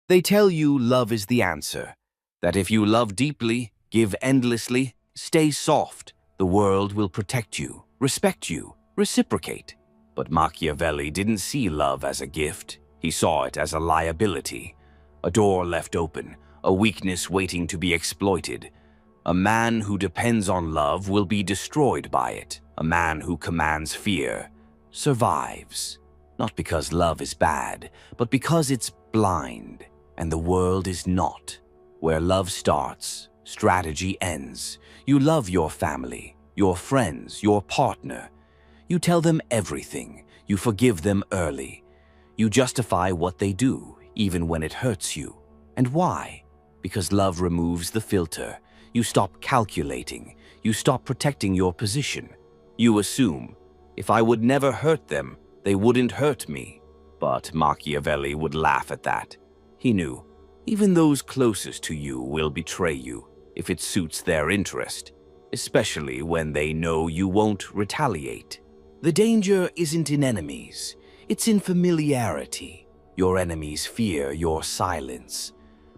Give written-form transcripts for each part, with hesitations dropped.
They tell you love is the answer, that if you love deeply, give endlessly, stay soft, the world will protect you, respect you, reciprocate. But Machiavelli didn't see love as a gift. He saw it as a liability, a door left open, a weakness waiting to be exploited. A man who depends on love will be destroyed by it. A man who commands fear survives. Not because love is bad, but because it's blind, and the world is not. Where love starts, strategy ends. You love your family, your friends, your partner. You tell them everything. You forgive them early. You justify what they do, even when it hurts you. And why? Because love removes the filter. You stop calculating. You stop protecting your position. You assume, if I would never hurt them, they wouldn't hurt me. But Machiavelli would laugh at that. He knew, even those closest to you will betray you if it suits their interest, especially when they know you won't retaliate. The danger isn't in enemies, it's in familiarity. Your enemies fear your silence.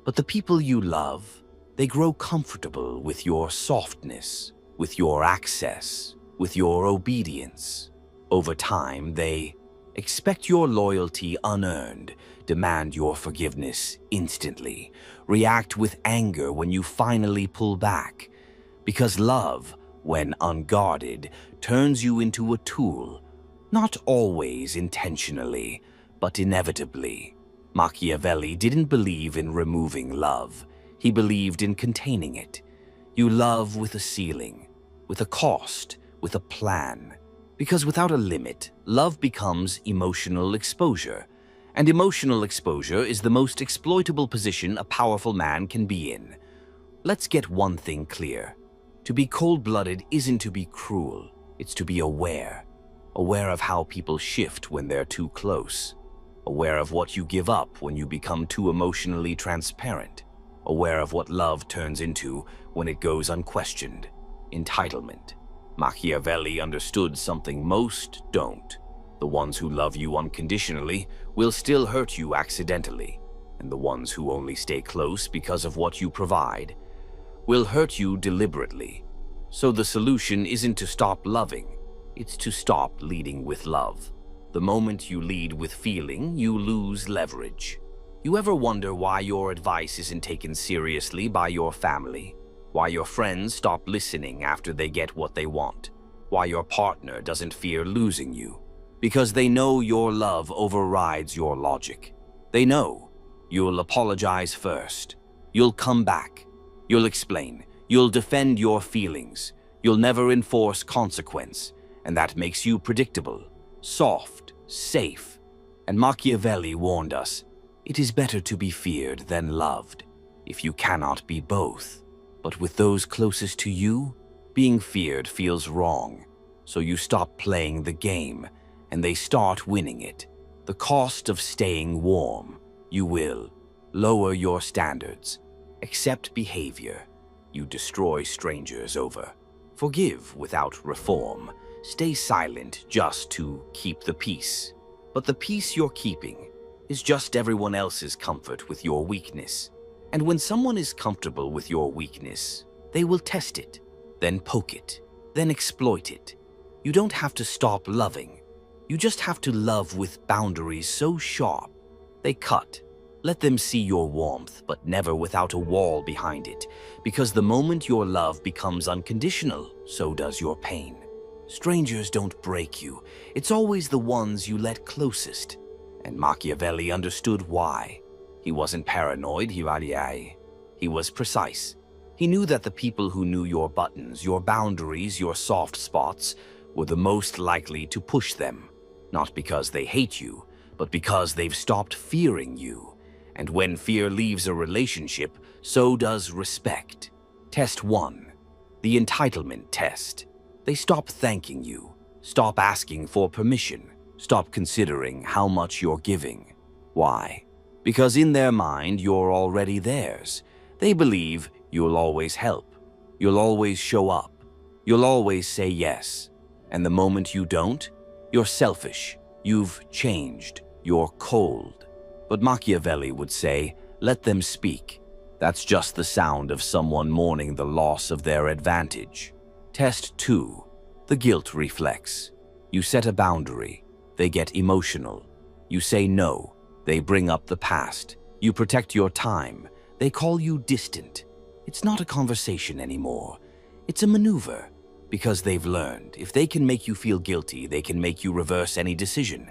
But the people you love, they grow comfortable with your softness, with your access, with your obedience. Over time, they expect your loyalty unearned, demand your forgiveness instantly, react with anger when you finally pull back. Because love, when unguarded, turns you into a tool, not always intentionally, but inevitably. Machiavelli didn't believe in removing love. He believed in containing it. You love with a ceiling, with a cost, with a plan. Because without a limit, love becomes emotional exposure. And emotional exposure is the most exploitable position a powerful man can be in. Let's get one thing clear. To be cold-blooded isn't to be cruel. It's to be aware. Aware of how people shift when they're too close. Aware of what you give up when you become too emotionally transparent. Aware of what love turns into when it goes unquestioned. Entitlement. Machiavelli understood something most don't. The ones who love you unconditionally will still hurt you accidentally, and the ones who only stay close because of what you provide will hurt you deliberately. So the solution isn't to stop loving, it's to stop leading with love. The moment you lead with feeling, you lose leverage. You ever wonder why your advice isn't taken seriously by your family? Why your friends stop listening after they get what they want? Why your partner doesn't fear losing you? Because they know your love overrides your logic. They know you'll apologize first. You'll come back. You'll explain. You'll defend your feelings. You'll never enforce consequence. And that makes you predictable, soft, safe. And Machiavelli warned us, it is better to be feared than loved, if you cannot be both. But with those closest to you, being feared feels wrong. So you stop playing the game, and they start winning it. The cost of staying warm. You will lower your standards, accept behavior. You destroy strangers over. Forgive without reform. Stay silent just to keep the peace. But the peace you're keeping is just everyone else's comfort with your weakness. And when someone is comfortable with your weakness, they will test it, then poke it, then exploit it. You don't have to stop loving. You just have to love with boundaries so sharp they cut. Let them see your warmth, but never without a wall behind it, because the moment your love becomes unconditional, so does your pain. Strangers don't break you. It's always the ones you let closest. And Machiavelli understood why. He wasn't paranoid, he was precise. He knew that the people who knew your buttons, your boundaries, your soft spots, were the most likely to push them. Not because they hate you, but because they've stopped fearing you. And when fear leaves a relationship, so does respect. Test 1. The entitlement test. They stop thanking you, stop asking for permission, stop considering how much you're giving. Why? Because in their mind, you're already theirs. They believe you'll always help, you'll always show up, you'll always say yes. And the moment you don't, you're selfish, you've changed, you're cold. But Machiavelli would say, Let them speak. That's just the sound of someone mourning the loss of their advantage. Test 2. The guilt reflex. You set a boundary. They get emotional. You say no. They bring up the past. You protect your time. They call you distant. It's not a conversation anymore. It's a maneuver. Because they've learned, if they can make you feel guilty, they can make you reverse any decision.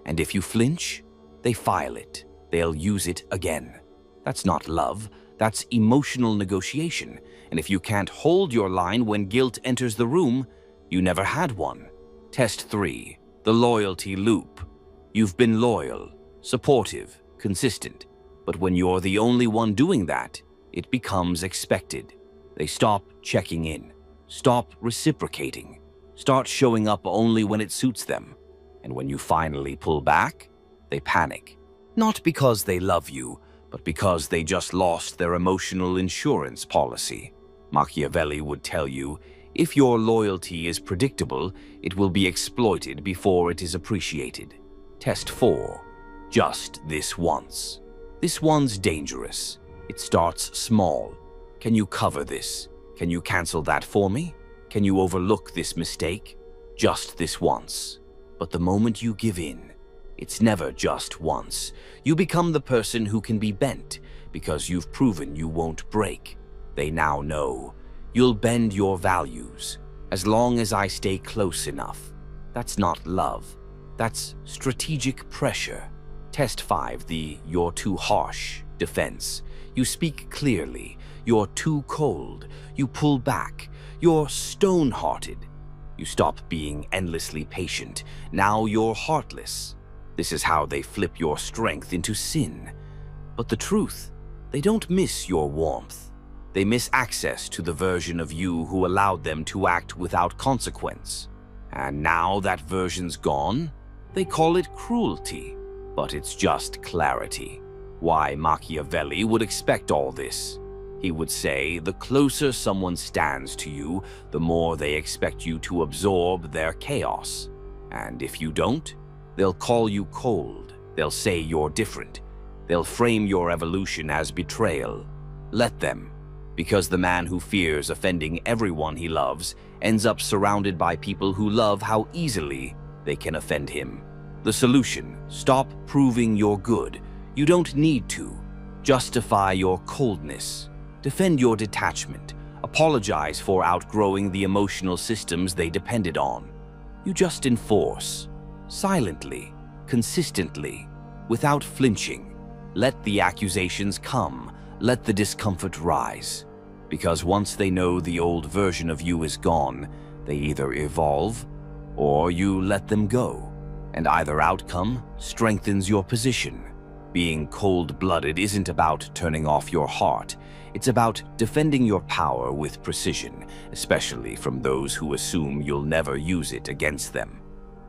And if you flinch, they file it. They'll use it again. That's not love. That's emotional negotiation. And if you can't hold your line when guilt enters the room, you never had one. Test 3. The loyalty loop. You've been loyal, supportive, consistent. But when you're the only one doing that, it becomes expected. They stop checking in. Stop reciprocating. Start showing up only when it suits them. And when you finally pull back, they panic. Not because they love you, but because they just lost their emotional insurance policy. Machiavelli would tell you, if your loyalty is predictable, it will be exploited before it is appreciated. Test 4. Just this once. This one's dangerous. It starts small. Can you cover this? Can you cancel that for me? Can you overlook this mistake? Just this once. But the moment you give in, it's never just once. You become the person who can be bent because you've proven you won't break. They now know. You'll bend your values as long as I stay close enough. That's not love. That's strategic pressure. Test 5, the "you're too harsh" defense. You speak clearly. You're too cold. You pull back. You're stone-hearted. You stop being endlessly patient. Now you're heartless. This is how they flip your strength into sin. But the truth, they don't miss your warmth. They miss access to the version of you who allowed them to act without consequence. And now that version's gone, they call it cruelty. But it's just clarity. Why Machiavelli would expect all this? He would say, the closer someone stands to you, the more they expect you to absorb their chaos. And if you don't, they'll call you cold. They'll say you're different. They'll frame your evolution as betrayal. Let them, because the man who fears offending everyone he loves ends up surrounded by people who love how easily they can offend him. The solution: stop proving you're good. You don't need to. Justify your coldness. Defend your detachment. Apologize for outgrowing the emotional systems they depended on. You just enforce. Silently, consistently, without flinching. Let the accusations come. Let the discomfort rise. Because once they know the old version of you is gone, they either evolve or you let them go. And either outcome strengthens your position. Being cold-blooded isn't about turning off your heart. It's about defending your power with precision, especially from those who assume you'll never use it against them.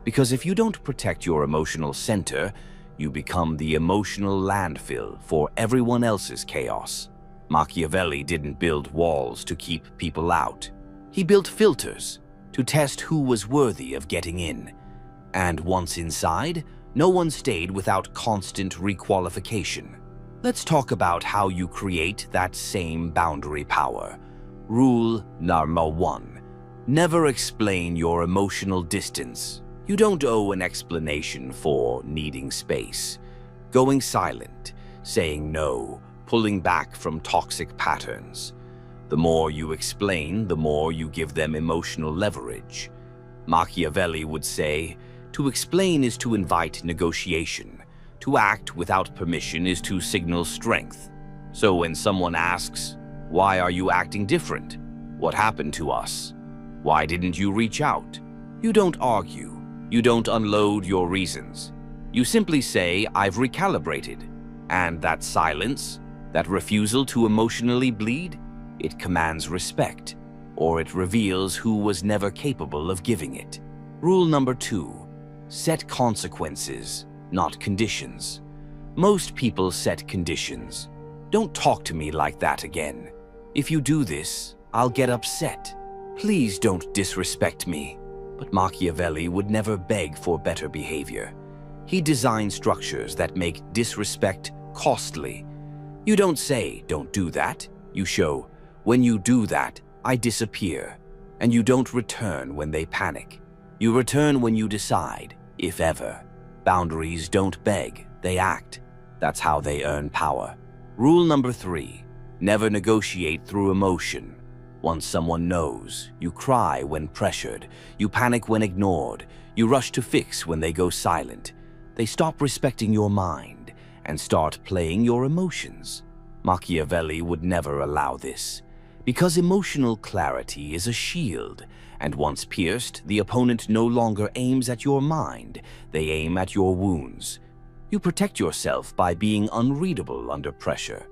Because if you don't protect your emotional center, you become the emotional landfill for everyone else's chaos. Machiavelli didn't build walls to keep people out. He built filters to test who was worthy of getting in. And once inside, no one stayed without constant requalification. Let's talk about how you create that same boundary power. Rule number 1. Never explain your emotional distance. You don't owe an explanation for needing space. Going silent, saying no, pulling back from toxic patterns. The more you explain, the more you give them emotional leverage. Machiavelli would say, to explain is to invite negotiation. To act without permission is to signal strength. So when someone asks, why are you acting different? What happened to us? Why didn't you reach out? You don't argue. You don't unload your reasons. You simply say, I've recalibrated. And that silence, that refusal to emotionally bleed, it commands respect, or it reveals who was never capable of giving it. Rule number 2. Set consequences, not conditions. Most people set conditions. Don't talk to me like that again. If you do this, I'll get upset. Please don't disrespect me. But Machiavelli would never beg for better behavior. He designed structures that make disrespect costly. You don't say, "Don't do that." You show, "When you do that, I disappear." And you don't return when they panic. You return when you decide, if ever. Boundaries don't beg, they act. That's how they earn power. Rule number 3, never negotiate through emotion. Once someone knows, you cry when pressured, you panic when ignored, you rush to fix when they go silent. They stop respecting your mind and start playing your emotions. Machiavelli would never allow this, because emotional clarity is a shield, and once pierced, the opponent no longer aims at your mind, they aim at your wounds. You protect yourself by being unreadable under pressure.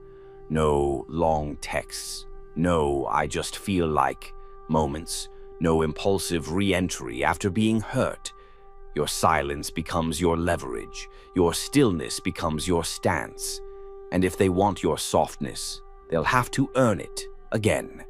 No long texts, no "I just feel like" moments, no impulsive re-entry after being hurt. Your silence becomes your leverage, your stillness becomes your stance. And if they want your softness, they'll have to earn it again.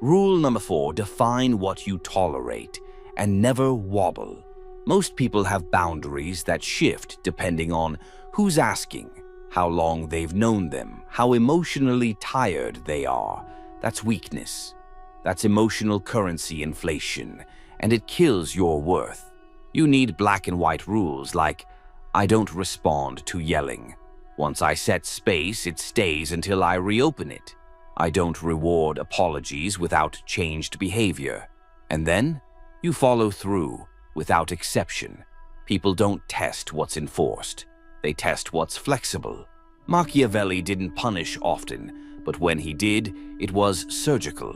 Rule number 4, define what you tolerate and never wobble. Most people have boundaries that shift depending on who's asking, how long they've known them, how emotionally tired they are. That's weakness. That's emotional currency inflation, and it kills your worth. You need black and white rules like, I don't respond to yelling. Once I set space, it stays until I reopen it. I don't reward apologies without changed behavior. And then, you follow through without exception. People don't test what's enforced. They test what's flexible. Machiavelli didn't punish often, but when he did, it was surgical,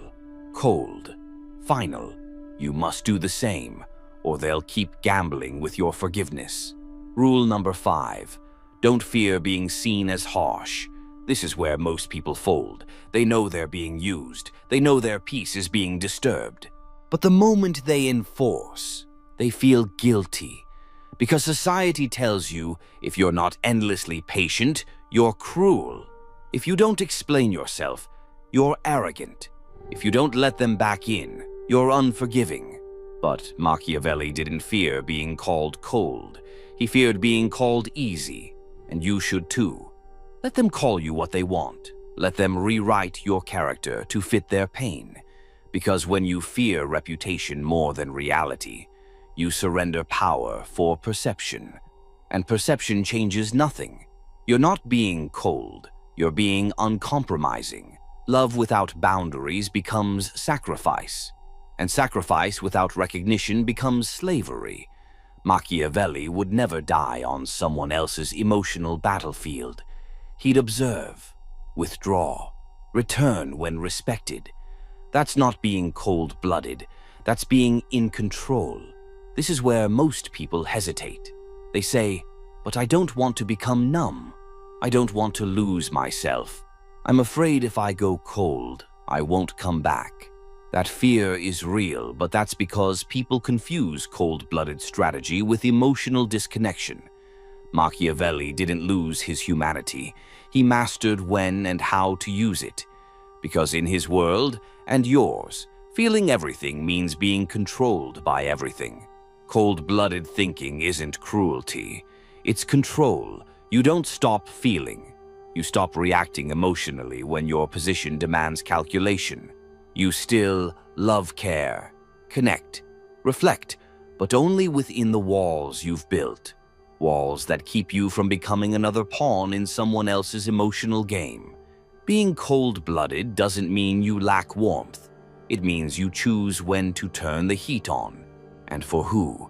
cold, final. You must do the same, or they'll keep gambling with your forgiveness. Rule number 5, don't fear being seen as harsh. This is where most people fold. They know they're being used. They know their peace is being disturbed. But the moment they enforce, they feel guilty. Because society tells you if you're not endlessly patient, you're cruel. If you don't explain yourself, you're arrogant. If you don't let them back in, you're unforgiving. But Machiavelli didn't fear being called cold. He feared being called easy, and you should too. Let them call you what they want. Let them rewrite your character to fit their pain. Because when you fear reputation more than reality, you surrender power for perception. And perception changes nothing. You're not being cold. You're being uncompromising. Love without boundaries becomes sacrifice. And sacrifice without recognition becomes slavery. Machiavelli would never die on someone else's emotional battlefield. He'd observe, withdraw, return when respected. That's not being cold-blooded. That's being in control. This is where most people hesitate. They say, but I don't want to become numb. I don't want to lose myself. I'm afraid if I go cold, I won't come back. That fear is real, but that's because people confuse cold-blooded strategy with emotional disconnection. Machiavelli didn't lose his humanity. He mastered when and how to use it. Because in his world, and yours, feeling everything means being controlled by everything. Cold-blooded thinking isn't cruelty. It's control. You don't stop feeling. You stop reacting emotionally when your position demands calculation. You still love, care, connect, reflect, but only within the walls you've built. Walls that keep you from becoming another pawn in someone else's emotional game. Being cold-blooded doesn't mean you lack warmth. It means you choose when to turn the heat on. And for who?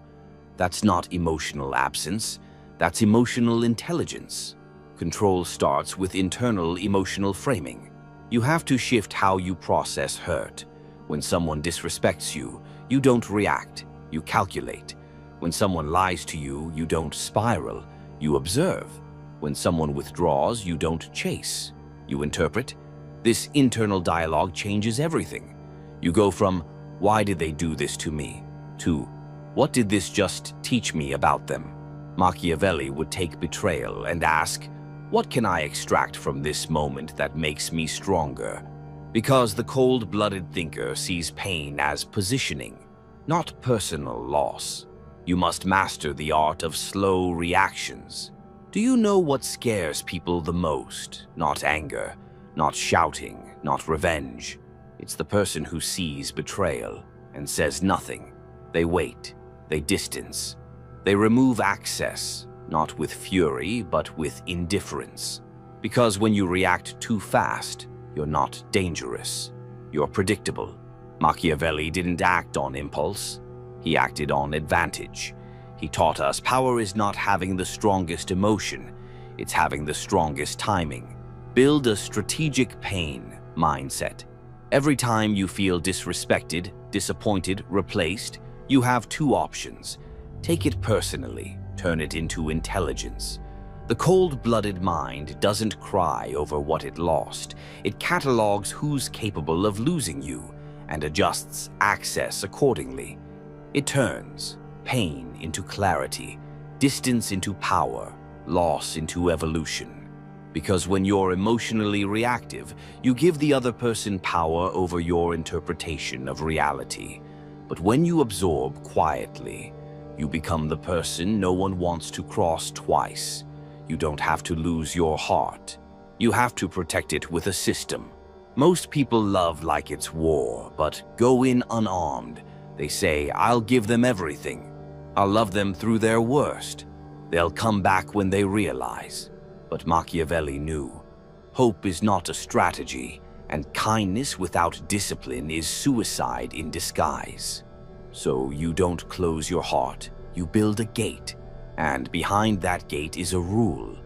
That's not emotional absence. That's emotional intelligence. Control starts with internal emotional framing. You have to shift how you process hurt. When someone disrespects you, you don't react, you calculate. When someone lies to you, you don't spiral, you observe. When someone withdraws, you don't chase, you interpret. This internal dialogue changes everything. You go from, why did they do this to me? To, what did this just teach me about them? Machiavelli would take betrayal and ask, what can I extract from this moment that makes me stronger? Because the cold-blooded thinker sees pain as positioning, not personal loss. You must master the art of slow reactions. Do you know what scares people the most? Not anger, not shouting, not revenge. It's the person who sees betrayal and says nothing. They wait, they distance. They remove access, not with fury, but with indifference. Because when you react too fast, you're not dangerous. You're predictable. Machiavelli didn't act on impulse. He acted on advantage. He taught us power is not having the strongest emotion, it's having the strongest timing. Build a strategic pain mindset. Every time you feel disrespected, disappointed, replaced, you have two options. Take it personally, turn it into intelligence. The cold-blooded mind doesn't cry over what it lost. It catalogs who's capable of losing you and adjusts access accordingly. It turns pain into clarity, distance into power, loss into evolution. Because when you're emotionally reactive, you give the other person power over your interpretation of reality. But when you absorb quietly, you become the person no one wants to cross twice. You don't have to lose your heart. You have to protect it with a system. Most people love like it's war, but go in unarmed. They say, I'll give them everything. I'll love them through their worst. They'll come back when they realize. But Machiavelli knew. Hope is not a strategy, and kindness without discipline is suicide in disguise. So you don't close your heart, you build a gate. And behind that gate is a rule.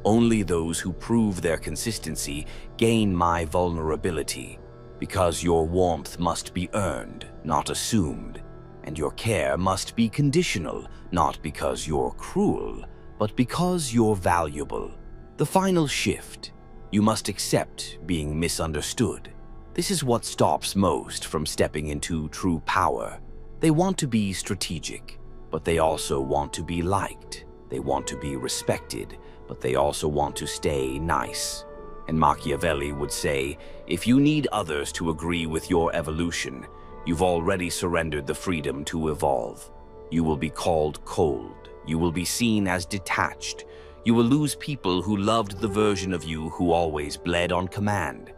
Only those who prove their consistency gain my vulnerability, because your warmth must be earned, not assumed, and your care must be conditional, not because you're cruel, but because you're valuable. The final shift: you must accept being misunderstood. This is what stops most from stepping into true power. They want to be strategic, but they also want to be liked. They want to be respected, but they also want to stay nice. And Machiavelli would say, if you need others to agree with your evolution, you've already surrendered the freedom to evolve. You will be called cold. You will be seen as detached. You will lose people who loved the version of you who always bled on command.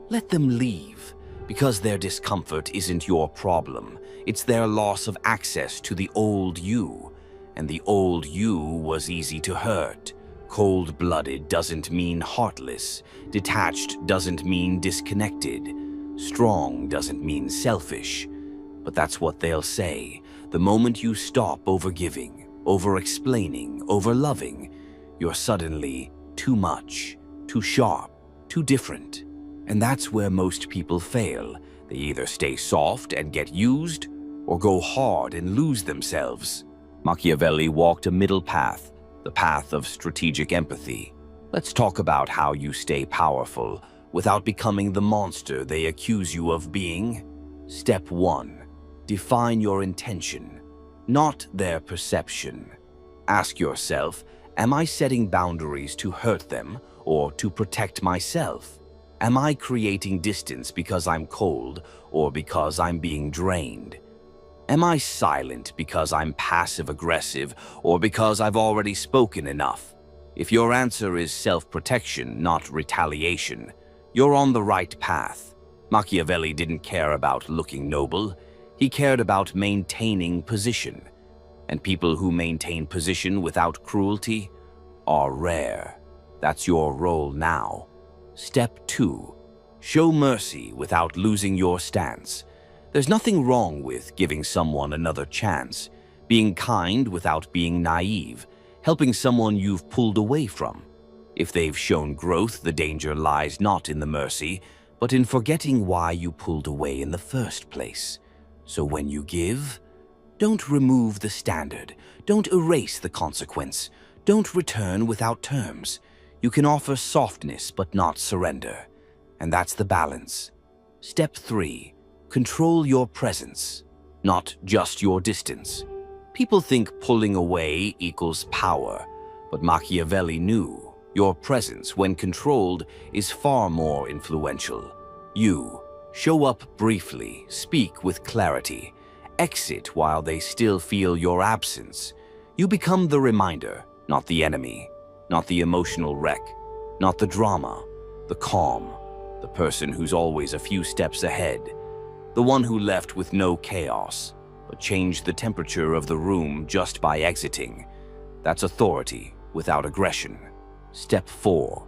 Let them leave, because their discomfort isn't your problem. It's their loss of access to the old you. And the old you was easy to hurt. Cold-blooded doesn't mean heartless. Detached doesn't mean disconnected. Strong doesn't mean selfish. But that's what they'll say. The moment you stop overgiving, over-explaining, over-loving, you're suddenly too much, too sharp, too different. And that's where most people fail. They either stay soft and get used, or go hard and lose themselves. Machiavelli walked a middle path, the path of strategic empathy. Let's talk about how you stay powerful without becoming the monster they accuse you of being. Step 1. Define your intention, not their perception. Ask yourself, am I setting boundaries to hurt them or to protect myself? Am I creating distance because I'm cold or because I'm being drained? Am I silent because I'm passive-aggressive or because I've already spoken enough? If your answer is self-protection, not retaliation, you're on the right path. Machiavelli didn't care about looking noble. He cared about maintaining position. And people who maintain position without cruelty are rare. That's your role now. Step 2. Show mercy without losing your stance. There's nothing wrong with giving someone another chance, being kind without being naive, helping someone you've pulled away from. If they've shown growth, the danger lies not in the mercy, but in forgetting why you pulled away in the first place. So when you give, don't remove the standard, don't erase the consequence, don't return without terms. You can offer softness but not surrender. And that's the balance. Step 3. Control your presence, not just your distance. People think pulling away equals power, but Machiavelli knew your presence, when controlled, is far more influential. You show up briefly, speak with clarity, exit while they still feel your absence. You become the reminder, not the enemy. Not the emotional wreck, not the drama, the calm, the person who's always a few steps ahead, the one who left with no chaos, but changed the temperature of the room just by exiting. That's authority without aggression. Step 4.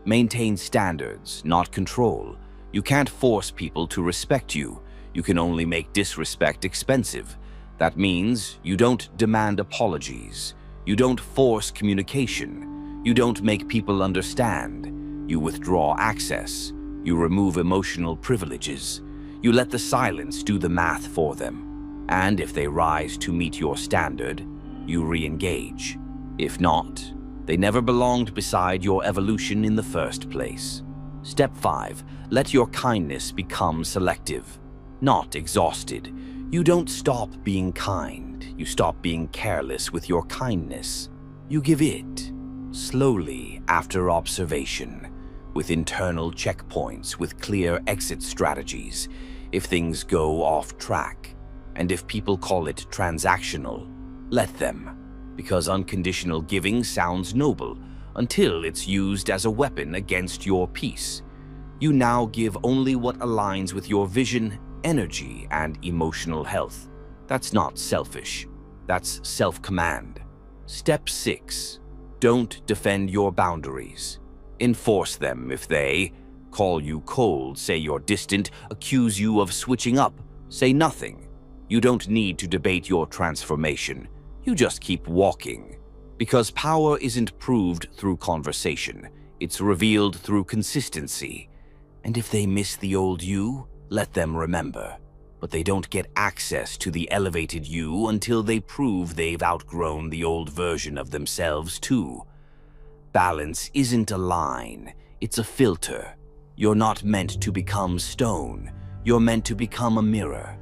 Maintain standards, not control. You can't force people to respect you. You can only make disrespect expensive. That means you don't demand apologies. You don't force communication. You don't make people understand. You withdraw access. You remove emotional privileges. You let the silence do the math for them. And if they rise to meet your standard, you re-engage. If not, they never belonged beside your evolution in the first place. Step 5. Let your kindness become selective, not exhausted. You don't stop being kind. You stop being careless with your kindness. You give it, slowly after observation, with internal checkpoints, with clear exit strategies, if things go off track. And if people call it transactional, let them. Because unconditional giving sounds noble until it's used as a weapon against your peace. You now give only what aligns with your vision, energy, and emotional health. That's not selfish. That's self-command. Step 6. Don't defend your boundaries. Enforce them if they call you cold, say you're distant, accuse you of switching up. Say nothing. You don't need to debate your transformation. You just keep walking. Because power isn't proved through conversation. It's revealed through consistency. And if they miss the old you, let them remember. But they don't get access to the elevated you until they prove they've outgrown the old version of themselves too. Balance isn't a line, it's a filter. You're not meant to become stone. You're meant to become a mirror.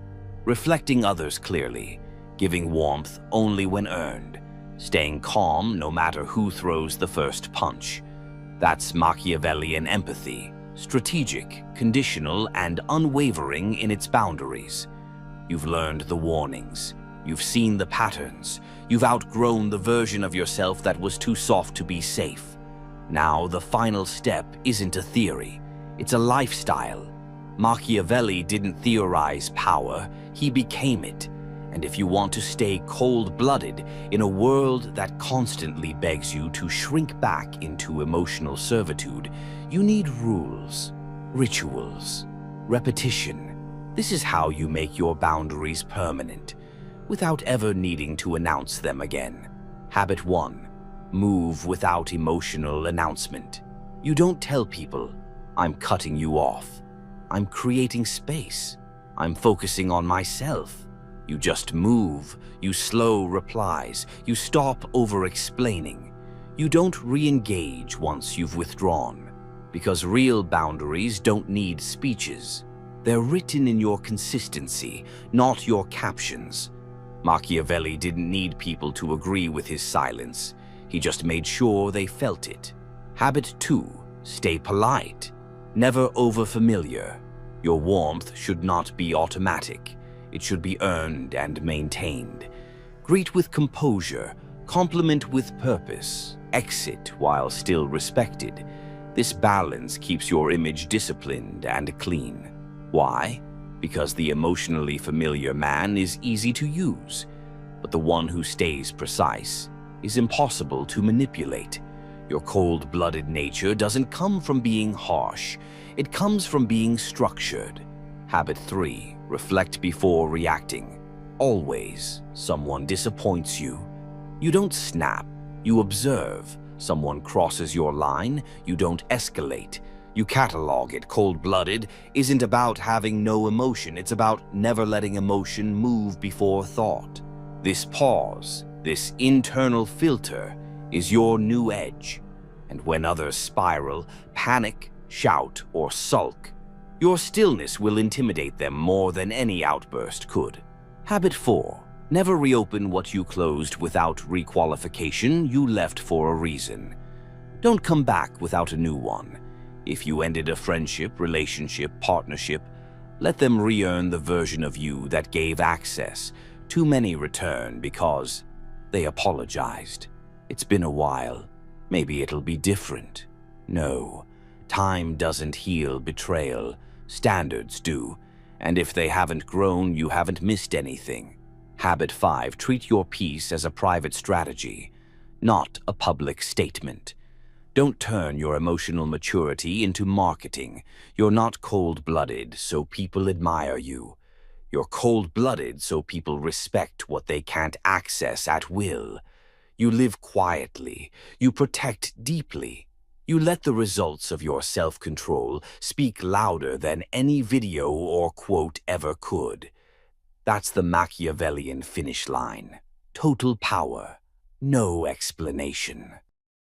Reflecting others clearly. Giving warmth only when earned, staying calm no matter who throws the first punch. That's Machiavellian empathy, strategic, conditional, and unwavering in its boundaries. You've learned the warnings, you've seen the patterns, you've outgrown the version of yourself that was too soft to be safe. Now the final step isn't a theory, it's a lifestyle. Machiavelli didn't theorize power, he became it. And if you want to stay cold-blooded in a world that constantly begs you to shrink back into emotional servitude, you need rules, rituals, repetition. This is how you make your boundaries permanent, without ever needing to announce them again. Habit 1. Move without emotional announcement. You don't tell people, I'm cutting you off. I'm creating space. I'm focusing on myself. You just move, you slow replies, you stop over-explaining. You don't re-engage once you've withdrawn, because real boundaries don't need speeches. They're written in your consistency, not your captions. Machiavelli didn't need people to agree with his silence. He just made sure they felt it. Habit 2. Stay polite. Never over-familiar. Your warmth should not be automatic. It should be earned and maintained. Greet with composure, compliment with purpose, exit while still respected. This balance keeps your image disciplined and clean. Why? Because the emotionally familiar man is easy to use, but the one who stays precise is impossible to manipulate. Your cold-blooded nature doesn't come from being harsh. It comes from being structured. Habit 3. Reflect before reacting. Always, someone disappoints you. You don't snap, you observe. Someone crosses your line, you don't escalate. You catalog it. Cold-blooded isn't about having no emotion, it's about never letting emotion move before thought. This pause, this internal filter, is your new edge. And when others spiral, panic, shout, or sulk, your stillness will intimidate them more than any outburst could. Habit 4. Never reopen what you closed without requalification. You left for a reason. Don't come back without a new one. If you ended a friendship, relationship, partnership, let them re-earn the version of you that gave access. Too many return because they apologized. It's been a while. maybe it'll be different. No, time doesn't heal betrayal. Standards do. And if they haven't grown, you haven't missed anything. Habit 5. Treat your peace as a private strategy, not a public statement. Don't turn your emotional maturity into marketing. You're not cold-blooded, so people admire you. You're cold-blooded, so people respect what they can't access at will. You live quietly. You protect deeply. You let the results of your self-control speak louder than any video or quote ever could. That's the Machiavellian finish line. Total power. No explanation.